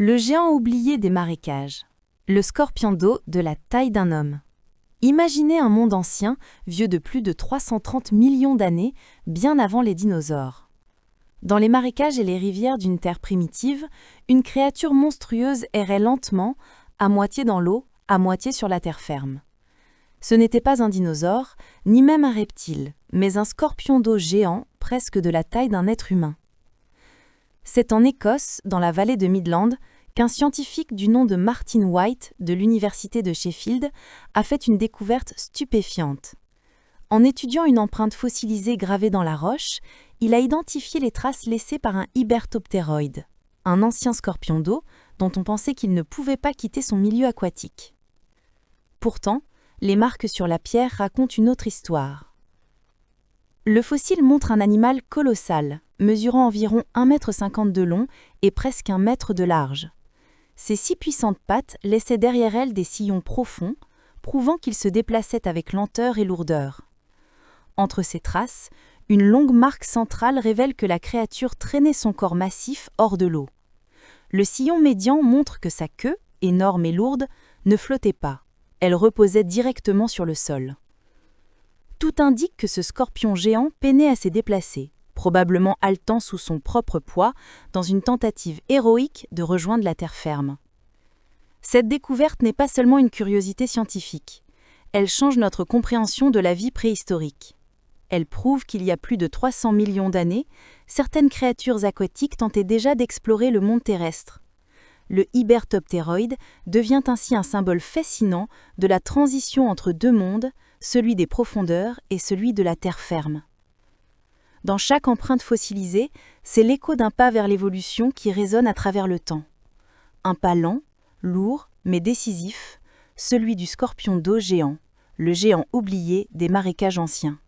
Le géant oublié des marécages. Le scorpion d'eau de la taille d'un homme. Imaginez un monde ancien, vieux de plus de 330 millions d'années, bien avant les dinosaures. Dans les marécages et les rivières d'une terre primitive, une créature monstrueuse errait lentement, à moitié dans l'eau, à moitié sur la terre ferme. Ce n'était pas un dinosaure, ni même un reptile, mais un scorpion d'eau géant, presque de la taille d'un être humain. C'est en Écosse, dans la vallée de Midland, qu'un scientifique du nom de Martin White, de l'université de Sheffield, a fait une découverte stupéfiante. En étudiant une empreinte fossilisée gravée dans la roche, il a identifié les traces laissées par un hybertoptéroïde, un ancien scorpion d'eau dont on pensait qu'il ne pouvait pas quitter son milieu aquatique. Pourtant, les marques sur la pierre racontent une autre histoire. Le fossile montre un animal colossal, mesurant environ 1,50 m de long et presque 1 mètre de large. Ses 6 puissantes pattes laissaient derrière elles des sillons profonds, prouvant qu'il se déplaçait avec lenteur et lourdeur. Entre ces traces, une longue marque centrale révèle que la créature traînait son corps massif hors de l'eau. Le sillon médian montre que sa queue, énorme et lourde, ne flottait pas. Elle reposait directement sur le sol. Tout indique que ce scorpion géant peinait à se déplacer, probablement haletant sous son propre poids, dans une tentative héroïque de rejoindre la terre ferme. Cette découverte n'est pas seulement une curiosité scientifique. Elle change notre compréhension de la vie préhistorique. Elle prouve qu'il y a plus de 300 millions d'années, certaines créatures aquatiques tentaient déjà d'explorer le monde terrestre. Le hybertoptéroïde devient ainsi un symbole fascinant de la transition entre deux mondes, celui des profondeurs et celui de la terre ferme. Dans chaque empreinte fossilisée, c'est l'écho d'un pas vers l'évolution qui résonne à travers le temps. Un pas lent, lourd, mais décisif, celui du scorpion d'eau géant, le géant oublié des marécages anciens.